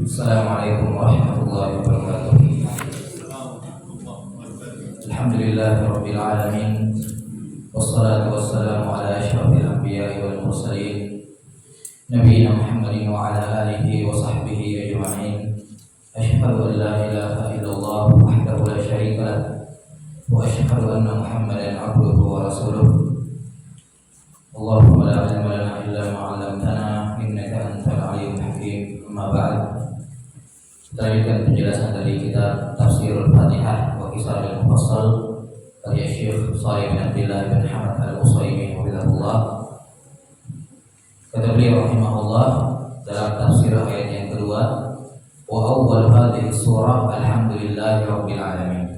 Assalamualaikum warahmatullahi wabarakatuh. Alhamdulillahirabbil alamin. Wassalatu wassalamu ala asyrafil anbiya'i wal mursalin nabiyina Muhammadin wa ala alihi wa sahbihi ajma'in. Asyhadu an la ilaha illallah wahdahu la syarika lah wa asyhadu anna Muhammadan abduhu wa rasuluh. Allahumma la ilma lana illa ma 'allamtana innaka antal alimul hakim. Amma ba'd. Selanjutnya penjelasan dari kitab Tafsirul Fatihah wa Qisarul Mufassal karya Syekh Shalih bin Abdullah bin Hamad Al-Utsaimin rahimahullah. Kata beliau rahimahullah dalam tafsir ayat yang kedua, wa awwal hadhihi surah alhamdulillahirabbil alamin.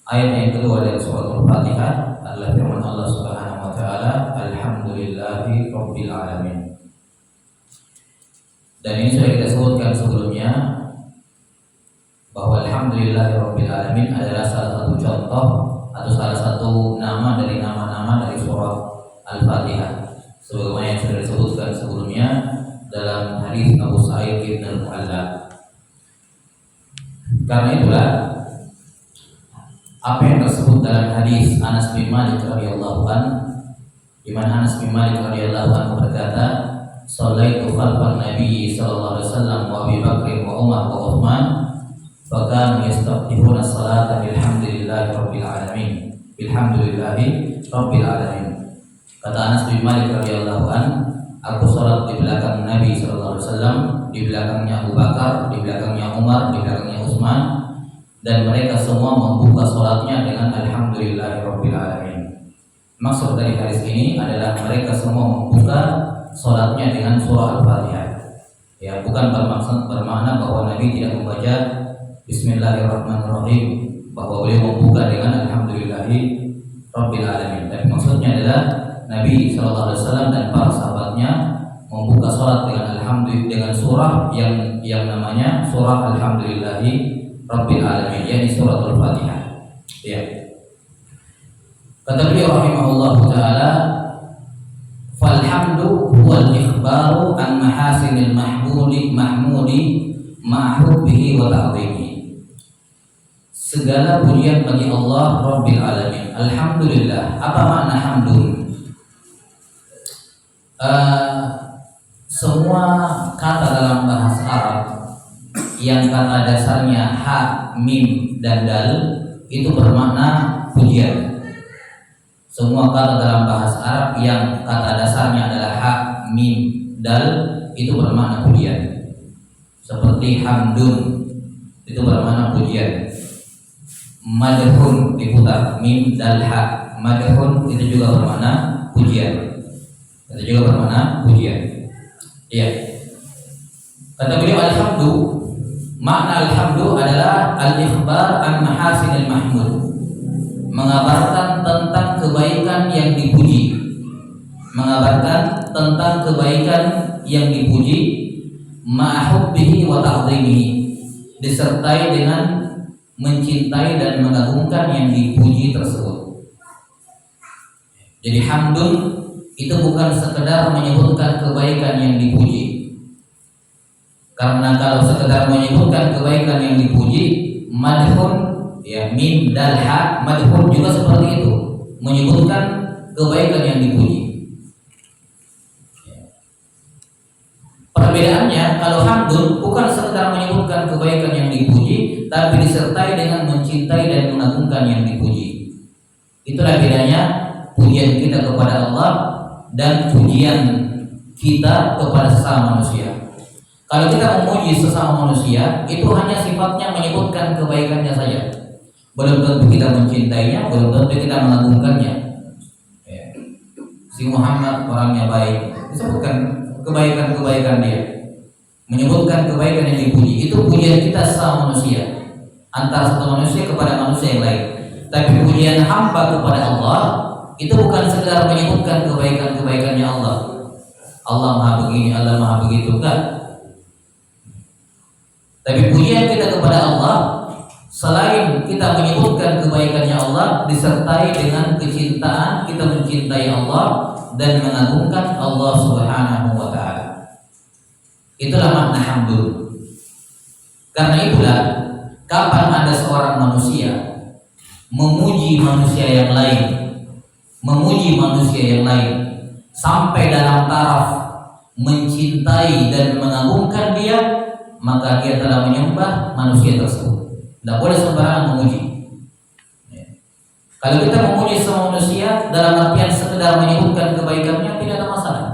Ayat yang kedua dari surah Al-Fatihah adalah firman Allah Subhanahu wa taala, alhamdulillahirabbil alamin. Dan ini sudah kita sebutkan sebelumnya bahwa alhamdulillahirabbil alamin adalah salah satu contoh atau salah satu nama dari nama-nama dari surah Al-Fatihah. Sebagaimana yang sudah disebutkan sebelumnya dalam hadis Abu Sa'id bin Al-Mu'alla. Karena itulah apa yang tersebut dalam hadis Anas bin Malik radhiyallahu anhu, di mana Anas bin Malik radhiyallahu anhu berkata, "Shallaitu khalfan Nabi sallallahu alaihi wasallam wa Abi Bakr wa Umar wa Utsman, fa kanu yastaftihuna as-salata bilhamdillahi rabbil alamin." Bilhamdillahi rabbil alamin. Kata Anas bin Malik radhiyallahu anhu, aku salat di belakang Nabi sallallahu alaihi wasallam, di belakangnya Abu Bakar, di belakangnya Umar, di belakangnya Utsman, dan mereka semua membuka salatnya dengan alhamdulillahirabbil alamin. Maksud dari hadis ini adalah mereka semua membuka salatnya dengan surah Al-Fatihah. Ya, bukan bermakna bahwa Nabi tidak membaca Bismillahirrahmanirrahim, bahwa beliau membuka dengan alhamdulillahirabbil alamin. Tapi maksudnya adalah Nabi sallallahu alaihi wasallam dan para sahabatnya membuka salat dengan surah yang namanya surah alhamdulillahirabbil alamin, yakni surah Al-Fatihah. Ya. Kata beliau rahimahullahu taala, falhamdu huwal ikhbaru an mahasinil mahmudi ma'hubbihi wa ta'zimihi. Segala pujian bagi Allah Rabbil Alamin. Alhamdulillah. Apa makna hamdun? Semua kata dalam bahasa Arab yang kata dasarnya ha, mim, dan dal itu bermakna pujian. Semua kata dalam bahasa Arab yang kata dasarnya adalah ha, mim, dal itu bermakna pujian. Seperti hamdun itu bermakna pujian. Madhun diputar mim dal ha, madhun itu juga bermakna pujian. Itu juga bermakna pujian. Iya. Kata beliau alhamdu, makna alhamdu adalah al-ikhbar an mahasinil mahmud, mengabarkan tentang kebaikan yang dipuji. Mengabarkan tentang kebaikan yang dipuji, ma'hubbihi wa ta'zimihi, disertai dengan mencintai dan mengagungkan yang dipuji tersebut. Jadi hamdun itu bukan sekedar menyebutkan kebaikan yang dipuji. Karena kalau sekedar menyebutkan kebaikan yang dipuji, madhun, ya, mim dal ha, madhun juga seperti itu, menyebutkan kebaikan yang dipuji. Perbedaannya, kalau hamdun bukan sekedar menyebutkan kebaikan yang dipuji, tapi disertai dengan mencintai dan mengagungkan yang dipuji. Itulah bedanya pujian kita kepada Allah dan pujian kita kepada sesama manusia. Kalau kita memuji sesama manusia, itu hanya sifatnya menyebutkan kebaikannya saja. Belum tentu kita mencintainya, belum tentu kita mengagungkannya. Ya. Si Muhammad orangnya baik, disebutkan kebaikan-kebaikan dia, menyebutkan kebaikan yang dipuji. Itu pujian kita sesama manusia, antara satu manusia kepada manusia yang lain. Tapi pujian hamba kepada Allah itu bukan sekedar menyebutkan kebaikan-kebaikannya Allah. Allah maha begini, Allah maha begitu, kan? Tapi pujian kita kepada Allah, selain kita menyebutkan kebaikannya Allah, disertai dengan kecintaan, kita mencintai Allah dan mengagungkan Allah Subhanahu wa ta'ala. Itulah makna hamdul. Karena itulah kapan ada seorang manusia memuji manusia yang lain, sampai dalam taraf mencintai dan mengagungkan dia, maka dia telah menyembah manusia tersebut. Tidak boleh sembarangan memuji. Kalau kita memuji semua manusia dalam artian sekedar menyebutkan kebaikannya, tidak ada masalah.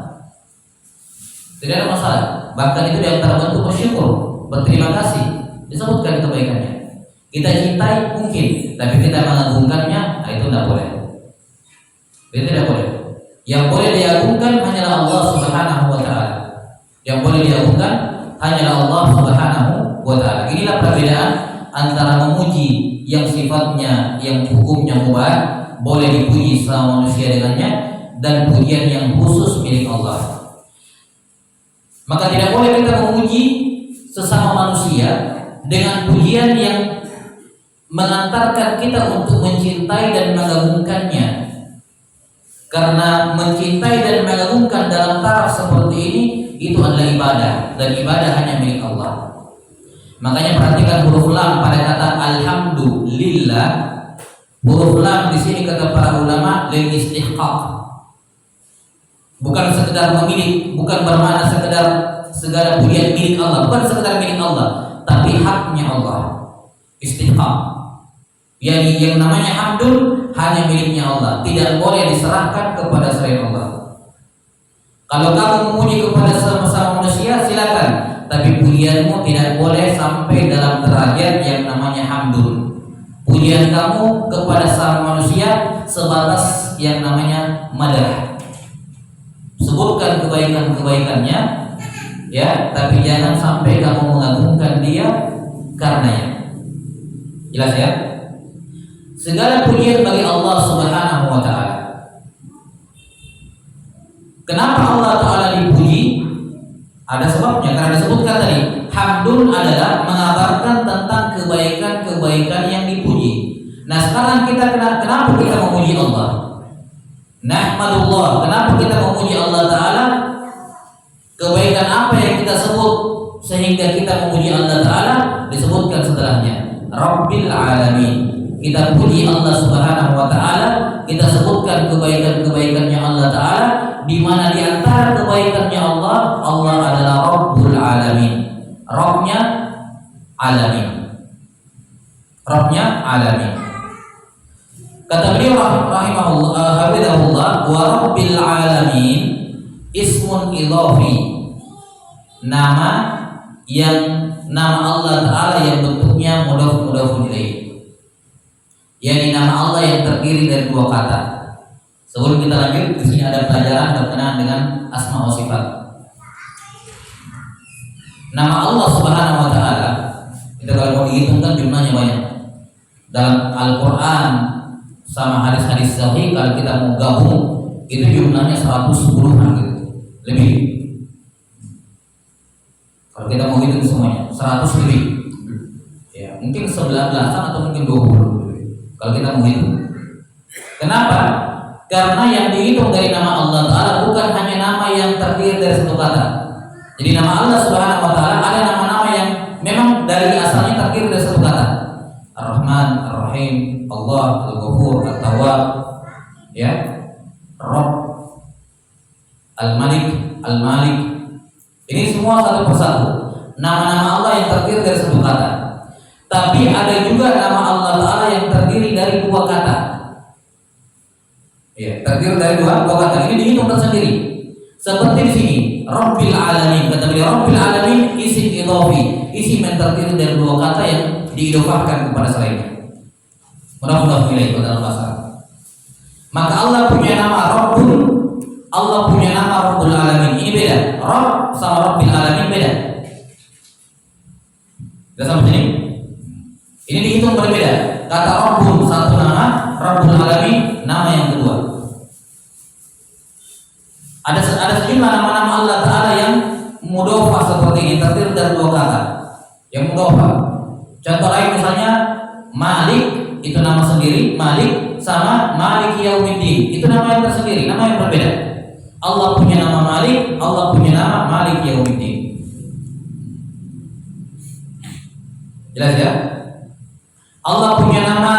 Tidak ada masalah. Bahkan itu di antara bentuk bersyukur, berterima kasih, disebutkan kebaikannya. Kita cintai mungkin, tapi kita mengagungkannya, itu tidak boleh. Itu tidak boleh. Yang boleh diagungkan hanyalah Allah Subhanahu wa taala. Yang boleh diagungkan hanyalah Allah Subhanahu wa taala. Inilah perbedaan antara memuji yang sifatnya, yang hukumnya mubah, boleh dipuji sama manusia dengannya, dan pujian yang khusus milik Allah. Maka tidak boleh kita memuji sesama manusia dengan pujian yang mengantarkan kita untuk mencintai dan mengagungkannya. Karena mencintai dan mengagungkan dalam taraf seperti ini, itu adalah ibadah, dan ibadah hanya milik Allah. Makanya perhatikan huruf lam pada kata alhamdulillah. Huruf lam di sini kata para ulama lil istihqaq. Bukan sekedar memilih, bukan bermakna sekedar segala pujian milik Allah, bukan sekedar milik Allah, tapi haknya Allah. Istihqaq. Yani yang namanya hamdul hanya miliknya Allah, tidak boleh diserahkan kepada selain Allah. Kalau kamu memuji kepada sama-sama manusia silakan, tapi pujianmu tidak boleh sampai dalam derajat yang namanya hamdul. Pujian kamu kepada sama manusia sebatas yang namanya madah. Sebutkan kebaikan-kebaikannya, ya, tapi jangan sampai kamu mengagungkan dia karenanya. Jelas ya? Segala pujian bagi Allah Subhanahu wa taala. Kenapa Allah taala dipuji? Ada sebabnya, karena disebutkan tadi, hamdun adalah mengabarkan tentang kebaikan-kebaikan yang dipuji. Nah, sekarang kita kenapa kita memuji Allah? Nahmadullah. Kenapa kita memuji Allah taala? Kebaikan apa yang kita sebut sehingga kita memuji Allah taala? Disebutkan setelahnya, Rabbil alamin. Kita puji Allah Subhanahu wa taala, kita sebutkan kebaikan-kebaikannya Allah taala, di mana di antara kebaikannya Allah adalah Rabbul alamin. Rabbnya alamin. Rabbnya alamin. Kata beliau rahimahullah, hafizahullah, wa Rabbil alamin ismun idhafi. Nama Allah taala yang bentuknya mudhaf ilaih. Yani nama Allah yang terdiri dari dua kata. Sebelum kita lanjut, di sini ada pelajaran berkenaan dengan asma wa sifat. Nama Allah Subhanahu wa taala, kita kalau mau dihitungkan jumlahnya banyak. Dalam Al-Qur'an sama hadis-hadis sahih kalau kita mau gabung, itu jumlahnya 110-an gitu. Lebih. Kalau kita mau hitung semuanya, 100 lebih. Ya, mungkin 19-an atau mungkin 20. Kalau kita menghitung, kenapa? Karena yang dihitung dari nama Allah Taala bukan hanya nama yang terdiri dari satu kata. Jadi nama Allah Subhanahu Wa Taala ada nama-nama yang memang dari asalnya terdiri dari satu kata. Ar-Rahman, Ar-Rahim, Allah, Al-Ghafur, At-Tawwab, ya, Rabb, Al-Malik, Al-Malik. Ini semua satu persatu. Nama-nama Allah yang terdiri dari satu kata. Tapi ada juga nama Allah Ta'ala yang terdiri dari dua kata. Ya, terdiri dari dua kata. Ini dihitung tersendiri. Seperti di sini, Rabbil Alamin. Kata beliau, Rabbil Alamin isim idhafi. Isim yang terdiri dari dua kata yang diidhafahkan kepada selainnya. Mudah-mudahan ilaih dalam bahasa. Maka Allah punya nama Rabbul. Allah punya nama Rabbul Alamin. Ini beda. Rabb sama Rabbil Alamin beda. Sudah sampai sini? Ini dihitung berbeda. Kata Rabbun satu nama, Rabbul Alamin nama yang kedua. Ada sejumlah nama-nama Allah Ta'ala yang mudhofah seperti ini, terdiri dari dua kata. Yang mudhofah. Contoh lain misalnya Malik, itu nama sendiri, Malik, sama Malik Yaumiddin, itu nama yang tersendiri, nama yang berbeda. Allah punya nama Malik, Allah punya nama Malik Yaumiddin. Jelas ya? Allah punya nama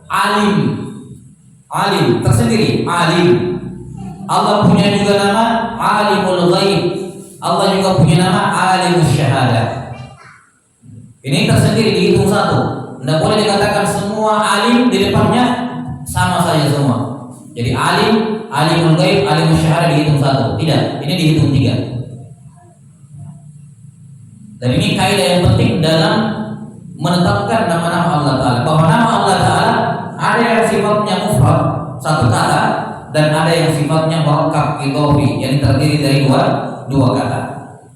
Alim. Alim tersendiri, Alim. Allah punya juga nama Alimul Ghaib. Allah juga punya nama Alimus Syahadah. Ini tersendiri dihitung satu. Tidak boleh dikatakan semua alim di depannya sama saja semua. Jadi alim, Alimul Ghaib, Alimus Syahadah dihitung satu. Tidak, ini dihitung tiga. Dan ini kaidah yang penting dalam menetapkan nama-nama Allah Ta'ala. Bahwa nama Allah Ta'ala ada yang sifatnya mufrad, satu kata, dan ada yang sifatnya murakkab, idhofi, yang terdiri dari dua kata.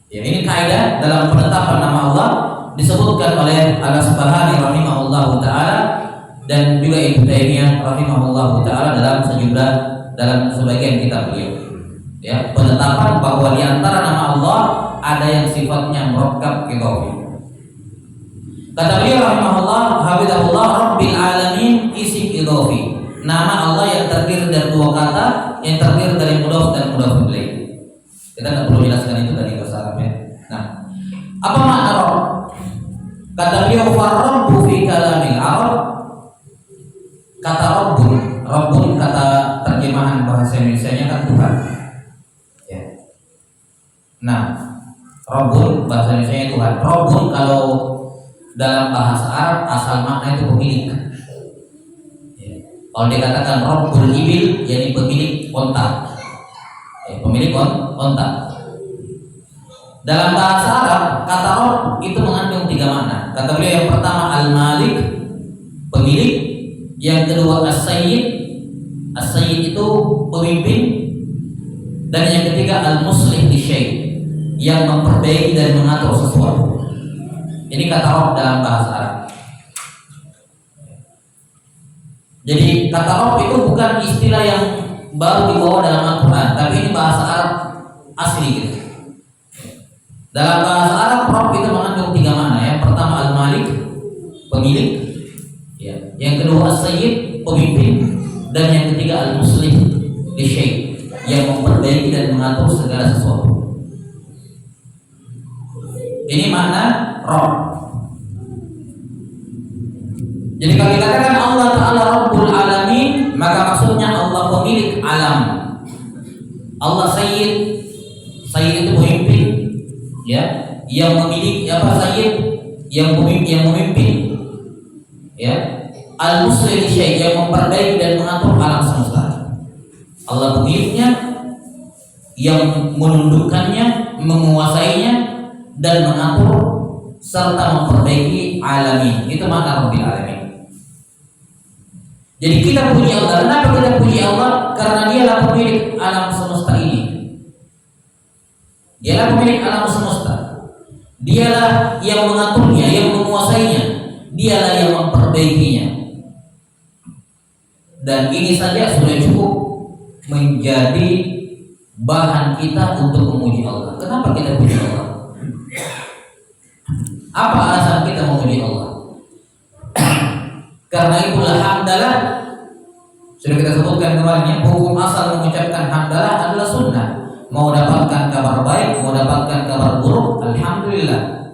Ya, ini kaidah dalam penetapan nama Allah disebutkan oleh Al-Asbahani rahimahullahu ta'ala dan juga Ibnu Taimiyah rahimahullahu ta'ala dalam sebagian kitab beliau. Ya, penetapan bahwa di antara nama Allah ada yang sifatnya murakkab, idhofi. Kata beliau rahimahullah, hafizahullah, Rabbil Alamin isim idhofi. Nama Allah yang terdiri dari dua kata, yang terdiri dari mudhof dan mudhof ilaih. Kita tidak perlu jelaskan itu dari bahasa Arab ya. Nah, apa makna Rabb? Kata beliau, Rabbu fi kalamil Arab. Kata Rabbun kata terjemahan bahasa Indonesianya kan Tuhan. Ya. Nah, Rabbun bahasa Indonesianya Tuhan. Rabbun kalau dalam bahasa Arab asal makna itu pemilik. Kalau dikatakan Rabbul Ibil, yakni pemilik onta. Pemilik onta. Dalam bahasa Arab, kata Rabb itu mengandung tiga makna. Kata beliau yang pertama Al-Malik, pemilik. Yang kedua As-Sayyid. As-Sayyid itu pemimpin. Dan yang ketiga Al-Muslih li syai', yang memperbaiki dan mengatur sesuatu. Ini kata Rabb dalam bahasa Arab. Jadi kata Rabb itu bukan istilah yang baru dibawa dalam Al-Quran, tapi ini bahasa Arab asli gitu. Dalam bahasa Arab Rabb itu mengandung tiga makna. Yang pertama Al-Malik, pemilik. Ya. Yang kedua As-Sayyid, pemimpin. Dan yang ketiga Al-Muslih li syai', yang memperbaiki dan mengatur segala sesuatu. Ini makna Rabb. Jadi kalau dikatakan Allah Ta'ala Rabbul Alamin, maka maksudnya Allah pemilik alam. Allah Sayyid itu pemimpin, ya, yang memiliki apa Sayyid, yang memimpin, ya. Al-Muslih li syai', yang memperbaiki dan mengatur alam semesta. Allah pemiliknya, yang menundukkannya, menguasainya dan mengatur serta memperbaiki alamin. Itu makna Rabbil Alamin. Jadi kita puji Allah. Kenapa kita puji Allah? Karena dialah pemilik alam semesta ini. Dialah pemilik alam semesta. Dialah yang mengaturnya, yang menguasainya. Dialah yang memperbaikinya. Dan ini saja sudah cukup menjadi bahan kita untuk memuji Allah. Kenapa kita puji Allah? Apa alasan kita memuji Allah? Karena itulah hamdalah, sudah kita sebutkan kemarin ya, hukum asal mengucapkan hamdalah adalah sunnah. Mau dapatkan kabar baik, mau dapatkan kabar buruk, alhamdulillah.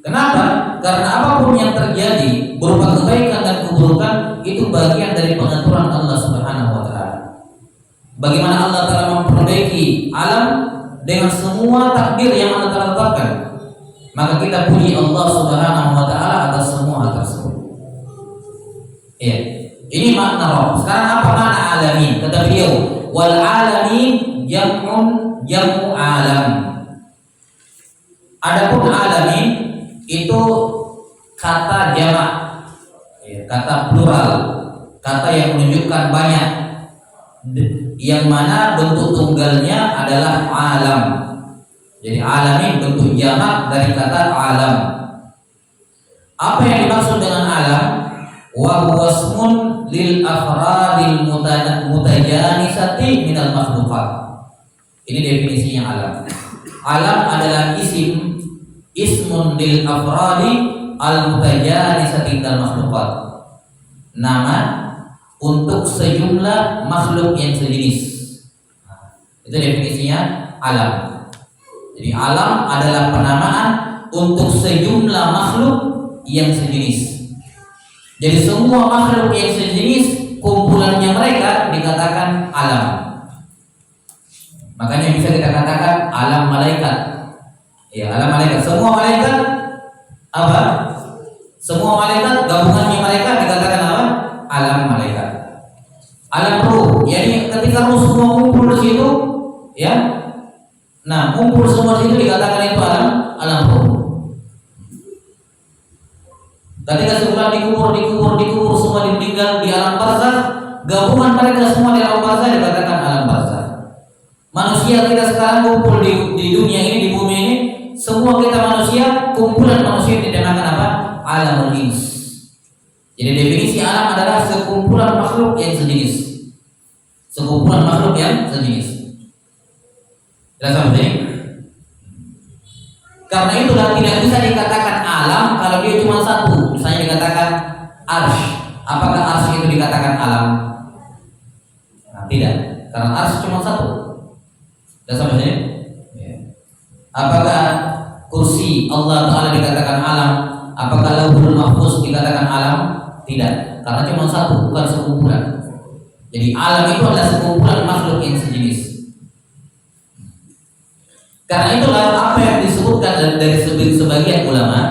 Kenapa? Karena apapun yang terjadi berupa kebaikan dan keburukan itu bagian dari pengaturan Allah Subhanahu wa Ta'ala. Bagaimana Allah Ta'ala memperbaiki alam dengan semua takdir yang Allah Ta'ala tetapkan, maka kita puji Allah Subhanahu wa Ta'ala atas semua hal tersebut. Iya, ini makna Rabb. Sekarang apa makna alamin? Kata beliau, wal alamin jam'u alam. Adapun alamin itu kata jamak, kata plural, kata yang menunjukkan banyak, yang mana bentuk tunggalnya adalah alam. Jadi alamin bentuk jamak dari kata alam. Apa yang dimaksud dengan alam? Wa huwa ismun lil afradil mutajanisati minal makhluqat. Ini definisinya alam. Alam adalah ismun lil afradi al mutajanisati minal makhluqat. Nama untuk sejumlah makhluk yang sejenis. Itu definisinya alam. Jadi alam adalah penamaan untuk sejumlah makhluk yang sejenis. Jadi semua makhluk yang sejenis kumpulannya mereka dikatakan alam. Makanya bisa kita katakan alam malaikat. Ya, alam malaikat. Semua malaikat apa? Semua malaikat gabungannya mereka dikatakan apa? Alam malaikat. Alam ruh. Jadi ketika ruh semua kumpul di situ, ya. Nah, kumpul semua di situ dikatakan itu alam ruh. Ketika sebulan dikubur semua ditinggal di alam barzakh, gabungan mereka semua di alam barzakh dikatakan alam barzakh. Manusia kita sekarang kumpul di dunia ini, di bumi ini, semua kita manusia, kumpulan manusia dinamakan apa? Alamul ins. Jadi definisi alam adalah sekumpulan makhluk yang sejenis. Sekumpulan makhluk yang sejenis. Jelas sampai sini? Karena itulah tidak bisa dikatakan alam kalau dia cuma satu. Misalnya dikatakan arsy. Apakah arsy itu dikatakan alam? Nah, tidak. Karena arsy cuma satu. Jelas sampai sini? Ya. Apakah kursi Allah Ta'ala dikatakan alam? Apakah lauhul mahfuz dikatakan alam? Tidak. Karena cuma satu, bukan sekumpulan. Jadi alam itu adalah sekumpulan makhluk yang sejenis. Karena itulah apa yang disebutkan dari sebagian ulama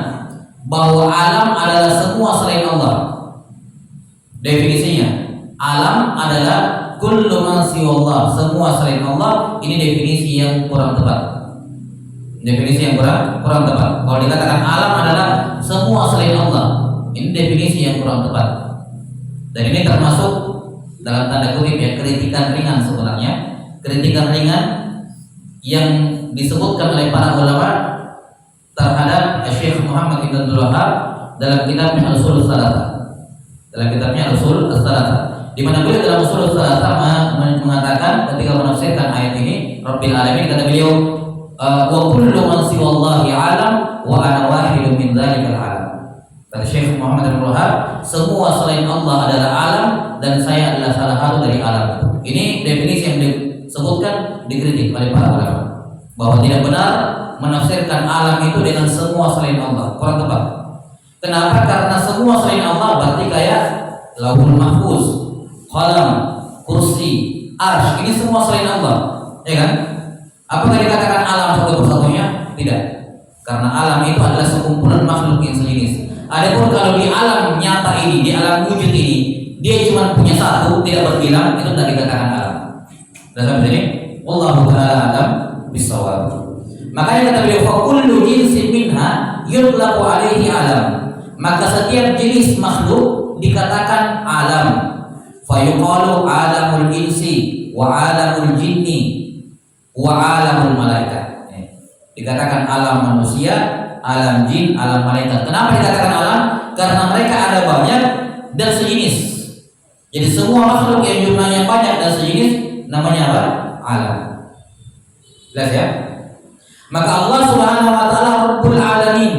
bahwa alam adalah semua selain Allah. Definisinya, alam adalah kullu man siwallah, semua selain Allah. Ini definisi yang kurang tepat. Definisi yang kurang tepat. Kalau dikatakan alam adalah semua selain Allah, ini definisi yang kurang tepat. Dan ini termasuk dalam tanda kutip ya kritikan ringan sebenarnya, kritikan ringan yang disebutkan oleh para ulama terhadap Syekh Muhammad Ibn Abdul Wahhab dalam kitabnya Ushul Tsalatsa. Dalam kitabnya Ushul Tsalatsa, di mana beliau dalam Ushul Tsalatsa mengatakan ketika menafsirkan ayat ini, Rabbil Alamin, kata beliau, wa kullu man siwallahi alam wa ana wahidun min dzalikal alam. Kata Syekh Muhammad Ibn Abdul Wahhab, semua selain Allah adalah alam dan saya adalah salah satu dari alam. Ini definisi yang disebutkan, dikritik oleh para ulama bahwa tidak benar menafsirkan alam itu dengan semua selain Allah, kurang tepat. Kenapa? Karena semua selain Allah berarti kayak lauhul mahfuz, qalam, kursi, arsy, ini semua selain Allah, ya kan? Apakah dikatakan alam satu persatunya? Tidak. Karena alam itu adalah sekumpulan makhluk yang sejenis. Adapun kalau di alam nyata ini, di alam wujud ini, dia cuma punya satu, tidak berbilang, itu tidak dikatakan alam. Dalam ini, wallahu ta'ala alam bisawab. Makanya kata beliau, fa kullu jinsin minha yutlaqu alaihi alam. Maka setiap jenis makhluk dikatakan alam. Fa yuqalu alamul insi wa alamul jinni wa alamul malaikat. Dikatakan alam manusia, alam jin, alam malaikat. Kenapa dikatakan alam? Karena mereka ada banyak dan sejenis. Jadi semua makhluk yang jumlahnya banyak dan sejenis namanya apa? Alam. Jelas ya? Maka Allah Subhanahu wa taala Rabbul Alamin.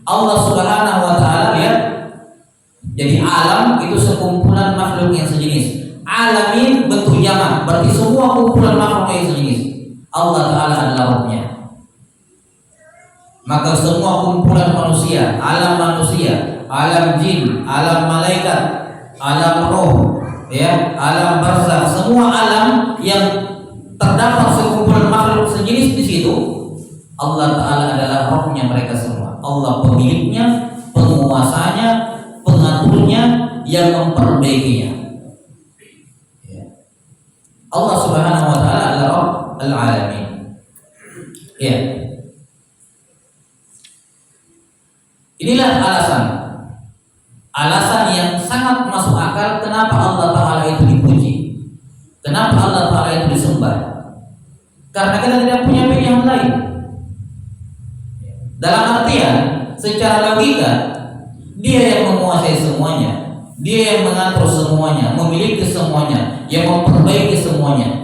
Allah Subhanahu wa taala, lihat. Jadi alam itu sekumpulan makhluk yang sejenis. Alamin bentuk jamak, berarti semua kumpulan makhluk yang sejenis. Allah Ta'ala adalah Rabbnya. Maka semua kumpulan manusia, alam jin, alam malaikat, alam roh, ya, alam barzakh, semua alam yang terdapat sekumpulan makhluk sejenis di situ, Allah Ta'ala adalah Rabbnya mereka semua. Allah pemiliknya, penguasanya, pengaturnya, yang memperbaikinya. Allah Subhanahu wa taala adalah Rabb al-alamin. Ya. Inilah alasan yang sangat masuk akal kenapa Allah Ta'ala itu dipuji. Kenapa Allah Ta'ala itu disembah? Karena kita tidak punya pilihan lain. Dalam artian secara logika, dia yang menguasai semuanya, dia yang mengatur semuanya, memiliki semuanya, yang memperbaiki semuanya.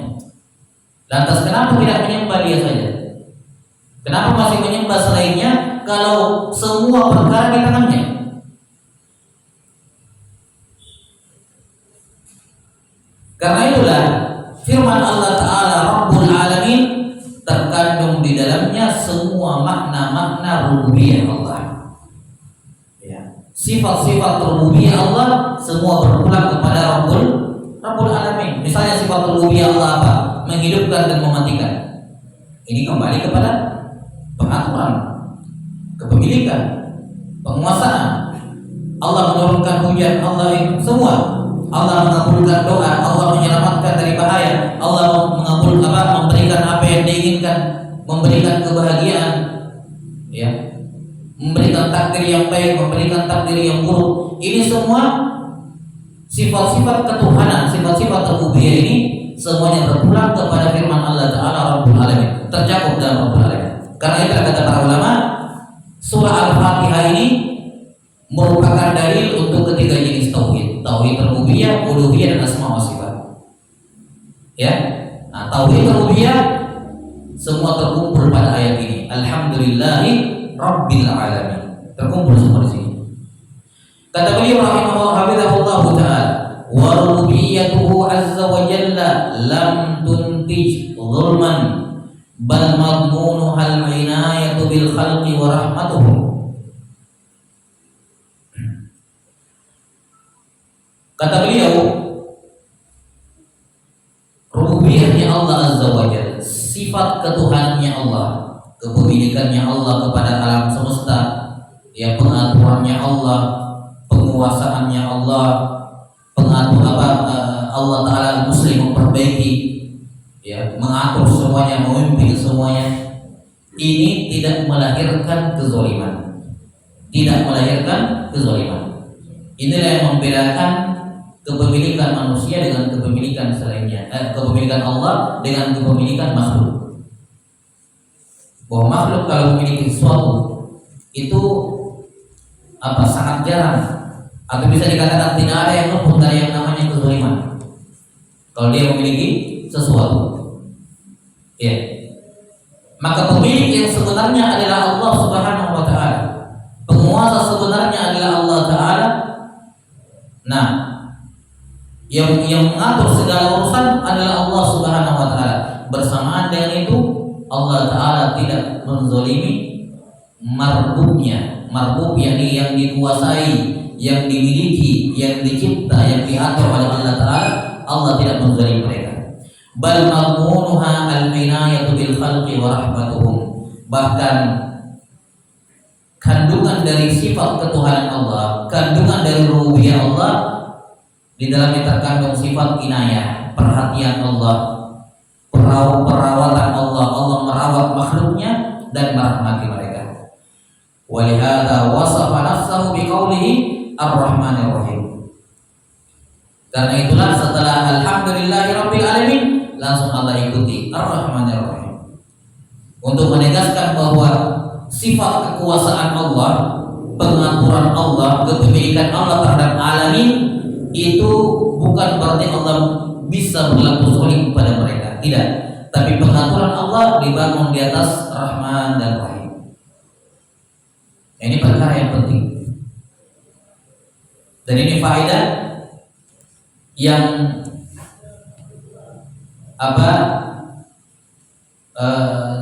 Lantas kenapa tidak menyembah dia saja? Kenapa masih menyembah selainnya kalau semua perkara di tangannya? Karena itulah firman Allah Ta'ala Rabbul Alamin terkandung di dalamnya semua makna-makna rububiyah Allah. Ya. Sifat-sifat rububiyah Allah semua berpulang kepada Rabbul Alamin. Misalnya sifat rububiyah Allah apa? Menghidupkan dan mematikan. Ini kembali kepada pengaturan, kepemilikan, penguasaan. Allah menurunkan hujan, Allah semua. Allah mengabulkan doa, Allah menyelamatkan dari bahaya, Allah memberikan apa yang diinginkan, memberikan kebahagiaan, ya, memberikan takdir yang baik, memberikan takdir yang buruk. Ini semua sifat-sifat ketuhanan, sifat-sifat rububiyah ini semuanya berpulang kepada firman Allah Ta'ala Rabbul Alamin, tercakup dalam Rabbul Alamin. Karena itu kata para ulama, surah Al-Fatihah ini merupakan dalil untuk ketiga jenis tauhid: tauhid rububiyah, uluhiyah, dan asma wa sifat. Ya, nah, tauhid rububiyah semua terkumpul pada ayat ini. Alhamdulillahi Rabbil Alamin. Terkumpul semua di sini. Kata beliau rahimahullah ta'ala, wa rububiyyatuhu azza wa jalla lam tuntij zulman bal madmunuha al-inayatu bil khalqi wa rahmatuhu. Kata beliau, rububiyahnya Allah azza wa jalla, sifat ketuhanannya Allah, kepemilikannya Allah kepada alam semesta, ya, pengaturannya Allah, penguasaannya Allah, pengatur Allah Ta'ala Muslim memperbaiki, ya, mengatur semuanya, memimpin semuanya. Ini tidak melahirkan kezaliman, tidak melahirkan kezaliman. Inilah yang membedakan kepemilikan manusia dengan kepemilikan selainnya, kepemilikan Allah dengan kepemilikan makhluk. Bahwa makhluk kalau memiliki sesuatu itu sangat jarang, atau bisa dikatakan tidak ada yang luput dari yang namanya kezaliman kalau dia memiliki sesuatu. Ya. Maka pemilik yang sebenarnya adalah Allah Subhanahu wa Ta'ala. Penguasa sebenarnya adalah Allah Ta'ala. Nah, yang mengatur segala urusan adalah Allah Subhanahu wa Ta'ala. Bersamaan dengan itu, Allah Ta'ala tidak menzalimi marbubnya. Marbub yakni yang dikuasai, yang dimiliki, yang dicipta, yang diatur oleh Allah Ta'ala. Allah tidak menzalimi mereka. Bal madmunuha al-inayatu bil khalqi wa rahmatuhum. Bahkan kandungan dari sifat ketuhanan Allah, kandungan dari rububiyah Allah, di dalamnya terkandung sifat inayah, perhatian Allah, perawatan Allah. Allah merawat makhluknya dan merahmati mereka. Walihada wasafa nafsahu biqaulihi ar-rahmanir rahim. Karena itulah setelah alhamdulillahi rabbil alamin, langsung Allah ikuti ar-rahmanir rahim, untuk menegaskan bahwa sifat kekuasaan Allah, pengaturan Allah, kepemilikan Allah terhadap alamin itu bukan berarti Allah bisa berlaku zalim kepada mereka, tidak. Tapi pengaturan Allah dibangun di atas Rahman dan Rahim. Ini perkara yang penting. Dan ini faedah yang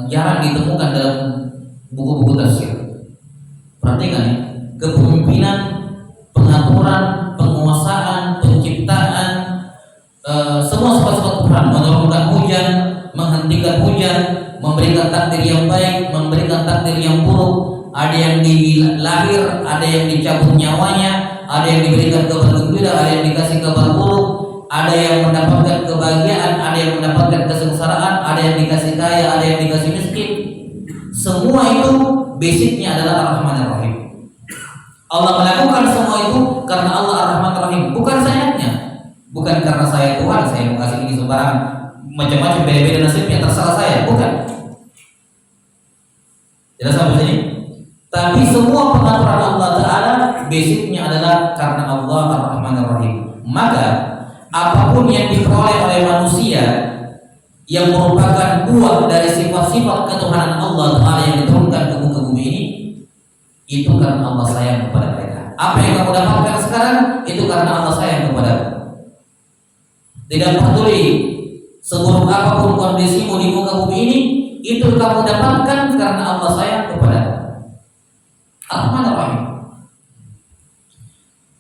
jarang ditemukan dalam buku-buku tafsir. Perhatikan ya, kepemimpinan, pengaturan, penguasaan, penciptaan, semua sifat-sifat Tuhan, menurunkan hujan, menghentikan hujan, memberikan takdir yang baik, memberikan takdir yang buruk. Ada yang dilahir, ada yang dicabut nyawanya, ada yang diberikan kabar gembira, ada yang dikasih kabar buruk, ada yang mendapatkan kebahagiaan, ada yang mendapatkan kesengsaraan, ada yang dikasih kaya, ada yang dikasih miskin. Semua itu basicnya adalah Ar-Rahman Ar-Rahim. Allah melakukan semua itu karena Allah Ar-Rahman Ar-Rahim, bukan sayangnya, bukan karena saya Tuhan, saya mau kasih ini sembarangan, macam-macam beda-beda nasibnya terserah saya, bukan. Jelas sampai sini? Tapi semua pengaturan Allah Ta'ala basicnya adalah karena Allah Ar-Rahman Ar-Rahim. Maka apapun yang diperoleh oleh manusia yang merupakan buah dari sifat-sifat ketuhanan Allah Ta'ala yang diturunkan ke muka bumi ini, itu karena Allah sayang kepada mereka. Apa yang kamu dapatkan sekarang itu karena Allah sayang kepadamu. Tidak peduli seburuk apapun kondisimu di muka bumi ini, itu kamu dapatkan karena Allah sayang kepadamu. Ar-Rahman Ar-Rahim.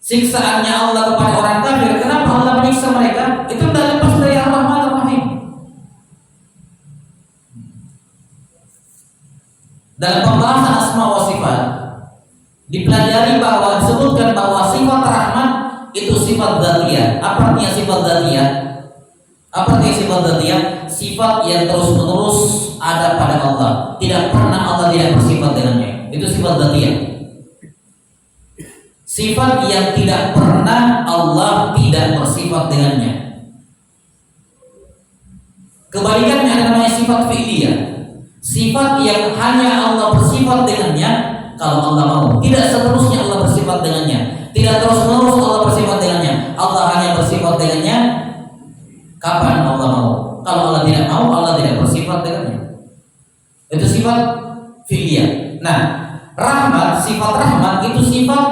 Siksaannya Allah kepada orang kafir, kenapa Allah menyiksa mereka? Itu tidak lepas dari Ar-Rahman Ar-Rahim. Dalam pembahasan asma wa sifat dipelajari bahwa disebutkan bahwa sifat rahmat itu sifat dzatiyah. Apa artinya sifat dzatiyah? Apa artinya sifat dzatiyah? Sifat yang terus-menerus ada pada Allah. Tidak pernah Allah tidak bersifat dengannya. Itu sifat dzatiyah. Sifat yang tidak pernah Allah tidak bersifat dengannya. Kebalikannya ada namanya sifat fi'liyah. Sifat yang hanya Allah bersifat dengannya kalau Allah mau. Tidak seterusnya Allah bersifat dengannya. Tidak terus-menerus Allah bersifat dengannya. Allah hanya bersifat dengannya kapan Allah mau. Kalau Allah tidak mau, Allah tidak bersifat dengannya. Itu sifat fi'liyah. Nah, rahmat, sifat rahmat itu sifat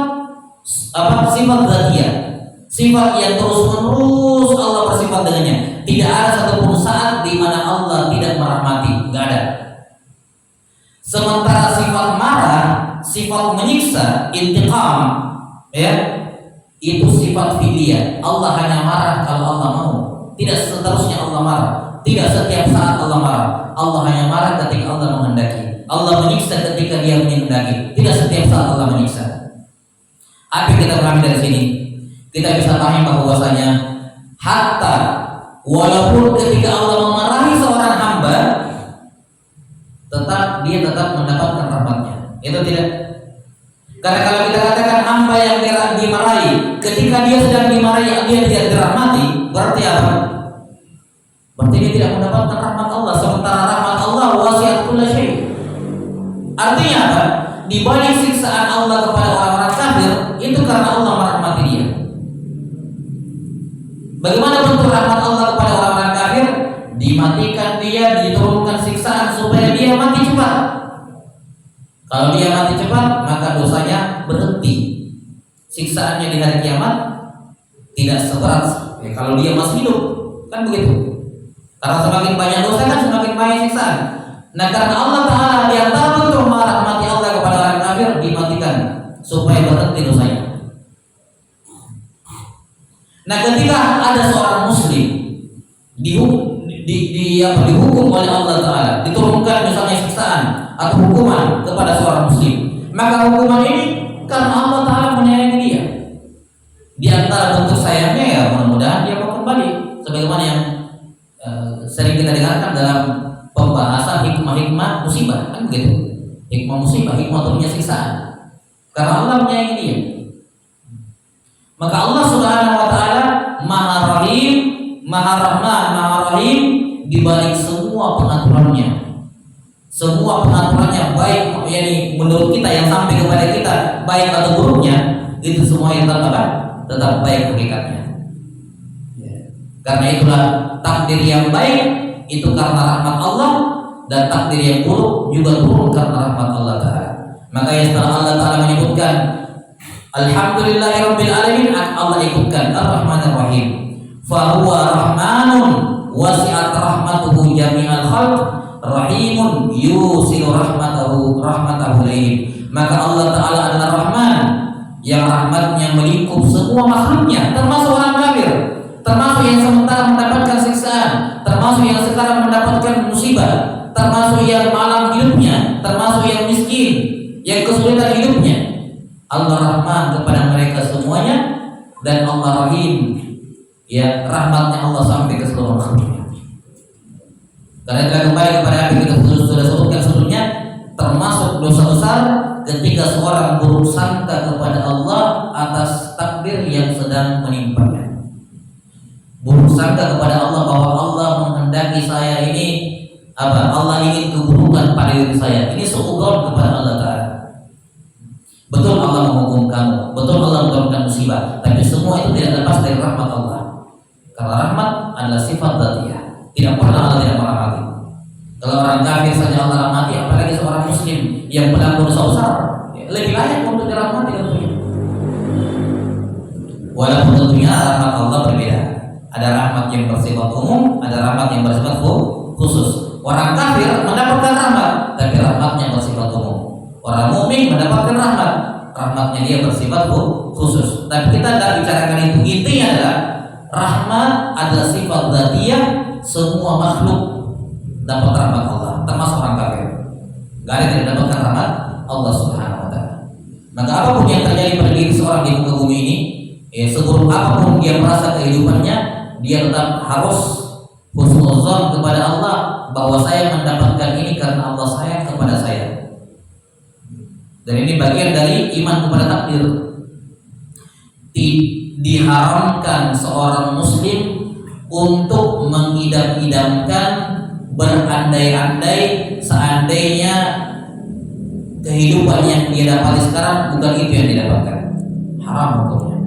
apa? Sifat dzatiyah. Sifat yang terus-menerus Allah bersifat dengannya. Tidak ada satupun saat di mana Allah tidak merahmati, enggak ada. Sementara sifat marah, sifat menyiksa, intiqam, ya, itu sifat fi'liyah. Allah hanya marah kalau Allah mau. Tidak seterusnya Allah marah. Tidak setiap saat Allah marah. Allah hanya marah ketika Allah menghendaki. Allah menyiksa ketika Dia menghendaki. Tidak setiap saat Allah menyiksa. Apa yang kita pahami dari sini? Kita bisa pahami bahwasanya hatta walaupun ketika Allah memarahi seorang hamba, tetap dia tetap mendapatkan rahmatnya. Itu tidak. Karena kalau kita katakan hamba yang dimarahi, ketika dia sedang dimarahi dia tidak dirahmati, berarti apa? Berarti dia tidak mendapatkan rahmat Allah. Sementara rahmat Allah wasi'at kulli syai'. Artinya apa? Di balik siksaan Allah kepada orang-orang kafir itu karena Allah merahmati dia. Bagaimana bentuk rahmat Allah kepada orang-orang kafir? Dimatikan dia, diturunkan siksaan supaya dia mati cepat. Kalau dia mati cepat, maka dosanya berhenti. Siksaannya di hari kiamat tidak seberat ya, kalau dia masih hidup, kan begitu. Karena semakin banyak dosa kan semakin banyak siksaan. Nah, karena Allah Ta'ala di antara bentuk merahmati Allah kepada orang kafir dimatikan supaya berhenti dosanya. Nah, ketika ada seorang muslim dihukum oleh Allah Ta'ala, diturunkan misalnya siksaan atau hukuman kepada seorang muslim, maka hukuman ini karena Allah Ta'ala menyayangi dia. Di antara bentuk sayangnya ya mudah-mudahan dia mau kembali, sebagaimana yang sering kita dengarkan dalam pembahasan hikmah-hikmah musibah, kan begitu. Hikmah musibah, hikmah turunnya siksaan karena Allah menyayangi dia. Maka Allah Subhanahu wa Ta'ala Maha Rahim, Maha Rahman, Maha Rahim di balik semua pengaturannya. Semua pengaturannya baik yakni menurut kita yang sampai kepada kita baik atau buruknya, itu semua yang tetap baik hakikatnya. Karena itulah takdir yang baik itu karena rahmat Allah, dan takdir yang buruk juga turun karena rahmat Allah Ta'ala. Makanya setelah Allah Ta'ala menyebutkan Alhamdulillahirabbil alamin, Allah ikutkan Ar-Rahman Ar-Rahim. Fa huwa rahmanun wasi'at rahmatuhu jami'al khalq, rahimun yusilu rahmatahu ilaihim. Maka Allah Ta'ala adalah Rahman yang rahmatnya melingkup semua makhluknya, termasuk orang kafir, termasuk yang sementara mendapatkan siksaan, termasuk yang sekarang mendapatkan musibah, termasuk yang malam hidupnya, termasuk yang miskin, yang kesulitan hidupnya. Allah Rahman kepada mereka semuanya, dan Allah Rahim, ya, rahmatnya Allah sampai ke seluruh makhluknya. Karena kita kembali kepada apa yang kita sudah sebutkan sebelumnya, termasuk dosa besar ketika seorang buruk sangka kepada Allah atas takdir yang sedang menimpanya. Buruk sangka kepada Allah bahwa Allah menghendaki saya ini apa? Allah ingin keburukan pada diri saya. Ini suudzon kepada Allah Ta'ala. Betul Allah menghukum kamu, betul Allah menurunkan musibah, tapi semua itu tidak lepas dari rahmat Allah. Karena rahmat adalah sifat dzatiyah. Tidak pernah Allah tidak merahmati. Kalau orang kafir saja Allah rahmati, apalagi seorang muslim yang berlaku dosa besar, lebih layak untuk dirahmati tentunya. Walaupun tentunya rahmat Allah berbeda. Ada rahmat yang bersifat umum, ada rahmat yang bersifat khusus. Orang kafir mendapatkan rahmat, tapi rahmatnya bersifat umum. Orang mukmin mendapatkan rahmat, rahmatnya dia bersifat khusus. Tapi kita tidak bicarakan itu. Intinya adalah rahmat adalah sifat dzatiyah, semua makhluk dapat rahmat Allah, termasuk orang kafir. Gak ada yang tidak dapatkan rahmat Allah Subhanahu wa taala. Maka apapun yang terjadi pada diri seorang di muka bumi ini, seburuk apapun dia merasa kehidupannya, dia tetap harus husnuzon kepada Allah bahwa saya mendapatkan ini karena Allah sayang kepada saya. Dan ini bagian dari iman kepada takdir. Diharamkan seorang muslim untuk mengidam-idamkan, berandai-andai seandainya kehidupan yang dia dapati sekarang bukan itu yang didapatkan. Haram hukumnya.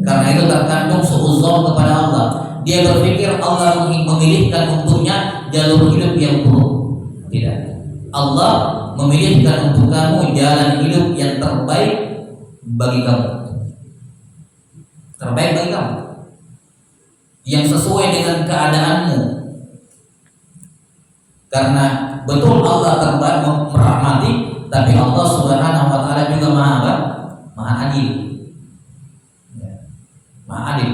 Karena itu terkandung suudzon kepada Allah. Dia berpikir Allah memilihkan untuknya jalur hidup yang buruk. Tidak. Allah memilihkan untuk kamu jalan hidup yang terbaik bagi kamu. Terbaik bagi kamu. Yang sesuai dengan keadaanmu. Karena betul Allah terbaik merahmati, tapi Allah Subhanahu wa taala juga Maha adil. Maha adil.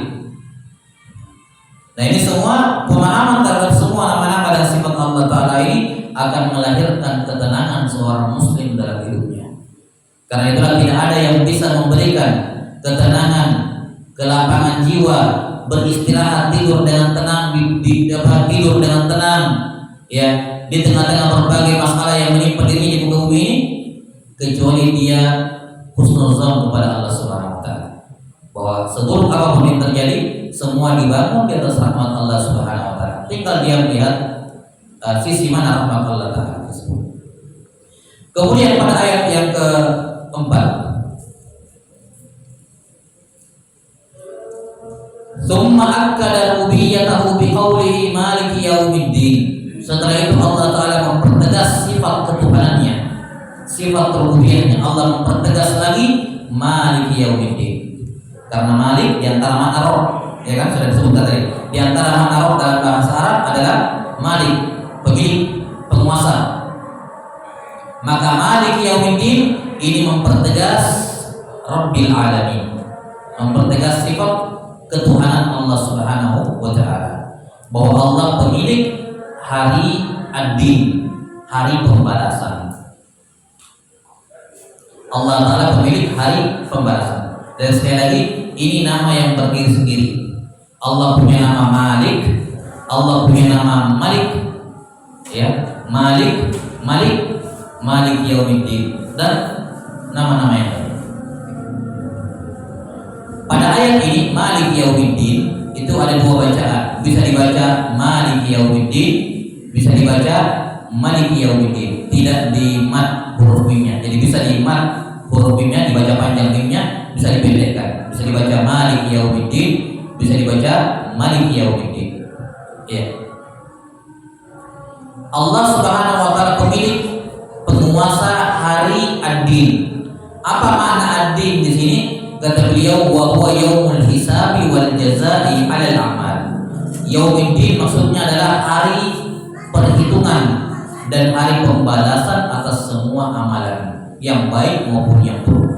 Nah, ini semua pemahaman terhadap semua nama-nama dan sifat Allah Ta'ala ini akan melahirkan ketenangan seorang muslim dalam hidupnya. Karena itulah tidak ada yang bisa memberikan ketenangan, kelapangan jiwa, beristirahat, tidur dengan tenang, tidur dengan tenang, ya, di tengah-tengah berbagai masalah yang menimpa dirinya di muka bumi ini, kecuali dia husnuzon kepada Allah Subhanahu wa taala. Bahwa seburuk apapun yang terjadi, semua dibangun di atas rahmat Allah Subhanahu wa taala. Tinggal dia melihat sisi mana rahmat Allah taala tersebut. Kemudian pada ayat yang keempat, "Tsumma akkada rububiyyatahu biqaulihi maliki yaumiddin." Setelah itu Allah taala mempertegas sifat ketuhanannya, sifat rububiyahnya. Allah mempertegas lagi maliki yaumiddin. Karena Malik di antara makna roh, ya kan sudah disebutkan tadi. Di antara makna roh dalam bahasa Arab adalah Malik, pemilik, penguasa. Maka Malik Yaumiddin ini mempertegas Rabbil Alamin, mempertegas sifat ketuhanan Allah Subhanahu wa taala. Bahwa Allah pemilik hari ad-din, hari pembalasan. Allah taala pemilik hari pembalasan. Dan sekali lagi, ini nama yang berdiri sendiri. Allah punya nama Malik, Allah punya nama Malik, ya, Malik, Malik Yaumiddin, dan nama-nama yang lain. Pada ayat ini Malik Yaumiddin itu ada dua bacaan. Bisa dibaca Malik Yaumiddin, bisa dibaca Malik Yaumiddin. Tidak di mat huruf mimnya. Jadi bisa di mat huruf mimnya, dibaca panjang mimnya, bisa dipendekkan. Bisa dibaca Malik Yaumiddin, bisa dibaca Malik Yaumiddin. Ya. Allah Subhanahu wa taala pemilik, penguasa hari ad-din. Apa makna ad-din di sini? Kata beliau, wa huwa yaumul hisabi wal jazaa'i 'alal a'mal. Yaumiddin maksudnya adalah hari perhitungan dan hari pembalasan atas semua amalan, yang baik maupun yang buruk.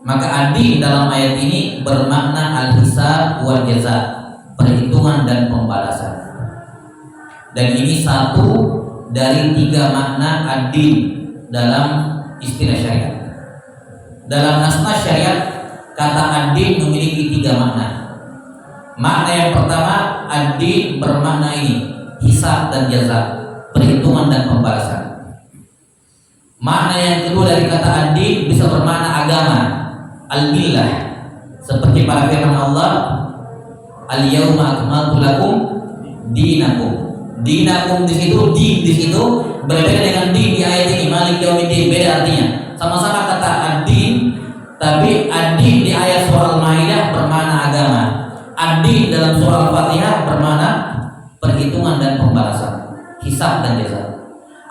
Maka ad-din dalam ayat ini bermakna al-hisab wal jaza, perhitungan dan pembalasan. Dan ini satu dari tiga makna ad-din dalam istilah syariat. Dalam naskah syariat, kata ad-din memiliki tiga makna. Makna yang pertama, ad-din bermakna ini, hisab dan jaza, perhitungan dan pembalasan. Makna yang kedua dari kata ad-din bisa bermakna agama, al-millah, seperti pada firman Allah, al-yauma akmaltu lakum dinakum. Dinakum di situ, din di situ berbeda dengan din di ayat ini, Malik Yaumiddin, beda artinya. Sama-sama kata ad-din, tapi ad-din di ayat surah Al-Maidah bermakna agama. Ad-din dalam surah Al-Fatihah bermakna perhitungan dan pembalasan, hisab dan jaza.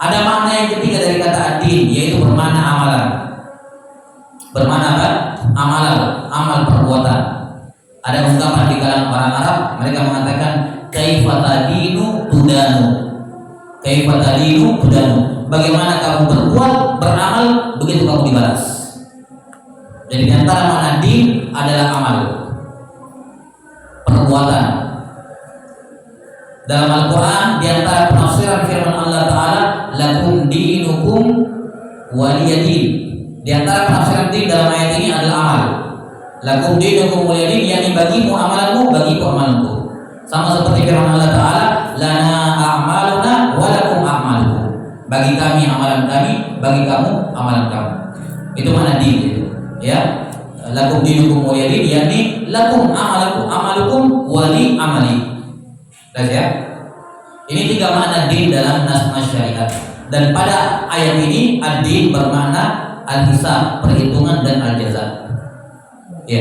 Ada makna yang ketiga dari kata ad-din, yaitu bermakna amalan. Bermakna apa? Amalan, amal perbuatan. Ada ungkapan di kalangan orang Arab, mereka mengatakan kaifa tadinu tudanu. Kaifa tadinu tudanu. Bagaimana kamu berbuat, beramal, begitu kamu dibalas. Jadi di antara makna din adalah amal, perbuatan. Dalam Al-Quran di antara penafsiran firman Allah Ta'ala, lakum dinukum waliyadin. Di antara penafsiran din dalam ayat ini adalah amal. Lakum dinukum waliyadin, yakni bagimu amalanmu, bagiku amalanku. Sama seperti firman Allah Ta'ala, lana a'maluna walakum a'malukum. Bagi kami amalan kami, bagi kamu amalan kamu. Itu makna din itu. Ya, lakum dinukum waliyadin, yakni lakum amalukum wali amali. Ya. Ini 3 makna din dalam nas-nas syariat. Dan pada ayat ini ad-din bermakna al-hisab, perhitungan, dan al-jaza. Ya.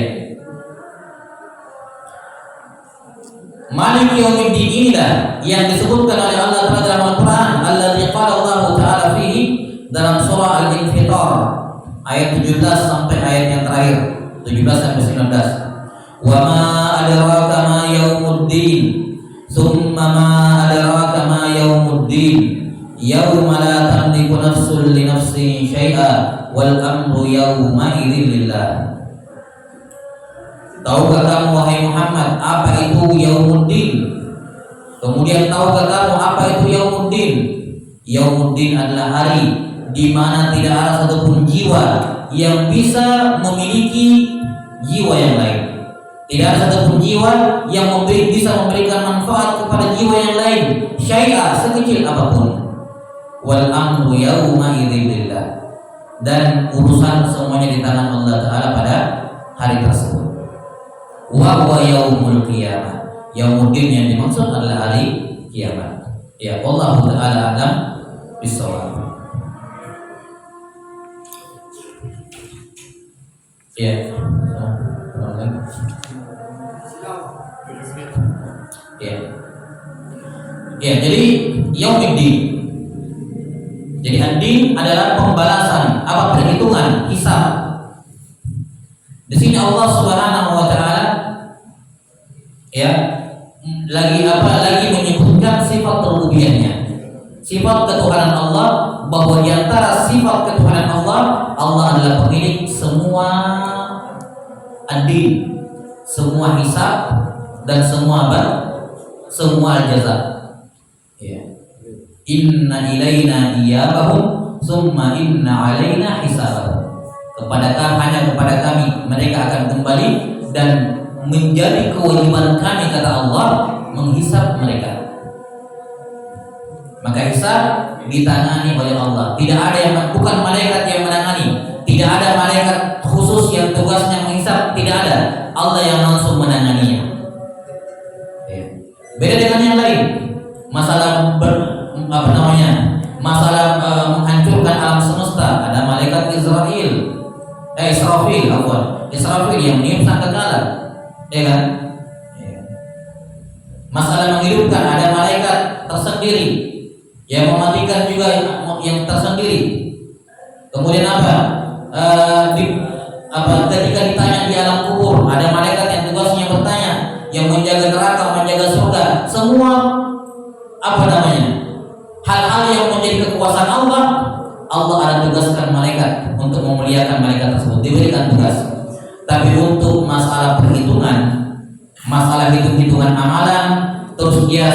Malik yaumiddin inilah yang disebutkan oleh Allah Ta'ala dalam Al-Quran, alladzi qala Allah Ta'ala fihi, dalam surah Al-Infitar ayat 17 sampai ayat yang terakhir 17 sampai 19. Wa ma adraka ma yaumuddin, thumma ma adraka ma yaumuddin, yauma la tamliku nafsun li nafsin syai'a wal amru yauma idzin lillah. Tahukah kamu wahai Muhammad apa itu yaumuddin? Kemudian tahukah kamu apa itu yaumuddin? Yaumuddin adalah hari di mana tidak ada satupun jiwa yang bisa memiliki jiwa yang lain. Tidak ada satupun jiwa yang bisa memberikan manfaat kepada jiwa yang lain, syai'a, sekecil apapun. Wal amru yauma idzin lillah, dan urusan semuanya di tangan Allah Ta'ala pada hari tersebut. Wa huwa yaumul qiyamah. Yaumuddin yang dimaksud adalah hari kiamat. Ya, Allah Ta'ala alam bisawab. Ya. Ya. Ya, jadi yaumiddin. Jadi ad-din adalah pembalasan, apa, perhitungan, hisab. Di sini Allah Subhanahu wa Ta'ala ya lagi menyebutkan sifat rububiyahnya, sifat ketuhanan Allah, bahwa di antara sifat ketuhanan Allah, Allah adalah pemilik semua ad-din, semua hisab, dan semua semua jaza. Ya. Inna ilaina iyabahum summa inna alaina hisabahum. Hanya kepada kami mereka akan kembali, dan menjadi kewajiban kami, kata Allah, menghisab mereka. Maka hisab ditangani oleh Allah. Tidak ada yang, bukan malaikat yang menangani. Tidak ada malaikat khusus yang tugasnya menghisab. Tidak ada. Allah yang langsung menanganinya. Beda dengan yang lain. Masalah masalah menghancurkan alam semesta, ada malaikat Israfil yang meniup sangkakala, ya kan? Masalah menghidupkan, ada malaikat tersendiri yang mematikan juga, yang tersendiri. Kemudian ketika ditanya di alam kubur, ada malaikat yang tugasnya bertanya, yang menjaga neraka, menjaga surga. Semua hal-hal yang menjadi kekuasaan Allah ada tugaskan malaikat untuk memuliakan malaikat tersebut, diberikan tugas. Tapi untuk masalah perhitungan, masalah hitung-hitungan amalan, terus dia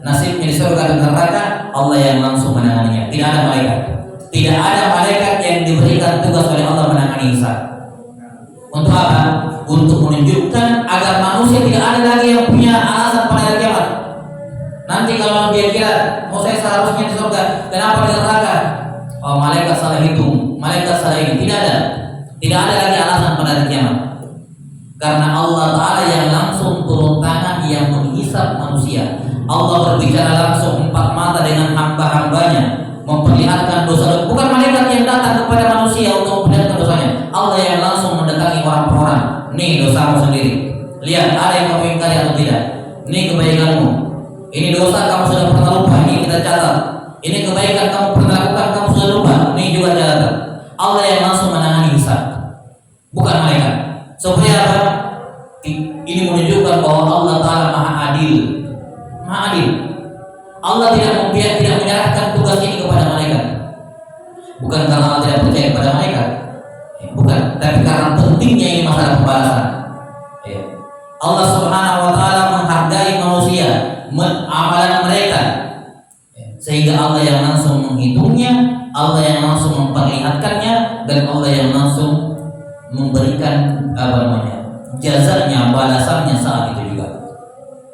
nasibnya di surga dan neraka, Allah yang langsung menanganinya. Tidak ada malaikat. Tidak ada malaikat yang diberikan tugas oleh Allah menangani hisab. Untuk apa? Untuk menunjukkan agar manusia tidak ada lagi yang punya alasan pada hari kiamat. Nanti kalau dia kira, saya seharusnya di surga, kenapa di neraka? Oh, malaikat salah hitung, malaikat salah ini. Tidak ada. Tidak ada lagi alasan pada hari kiamat. Karena Allah Ta'ala yang langsung turun tangan, yang menghisab manusia. Allah berbicara langsung 4 mata dengan hamba-hambanya, memperlihatkan dosa. Bukan malaikat yang datang kepada manusia untuk memperlihatkan dosanya. Allah yang langsung mendatangi orang per orang. Nih dosamu sendiri. Lihat, ada yang kamu ingkari atau tidak. Ini kebaikanmu. Ini dosa kamu sudah pernah lupa, ini kita catat. Ini kebaikan kamu pernah lakukan, kamu sudah lupa, ini juga catatan. Allah yang langsung menangani hisab, bukan malaikat. Supaya apa? Ini Allah tidak menyerahkan tugas ini kepada malaikat. Bukan karena Allah tidak percaya kepada malaikat, bukan, tapi karena pentingnya ini masalah pembalasan. Ya. Allah Subhanahu wa taala menghargai manusia, amalan mereka. Ya. Sehingga Allah yang langsung menghitungnya, Allah yang langsung memperlihatkannya, dan Allah yang langsung memberikan jazanya, balasannya saat itu juga.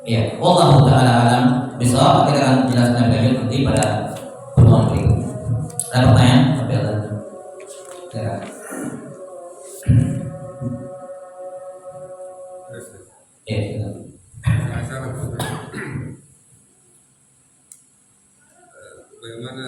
Ya, wallahu taala alam bisawab. Kita akan jelaskan lebih lanjut nanti pada pertemuan berikutnya. Ada pertanyaan? Ya. Ya, bagaimana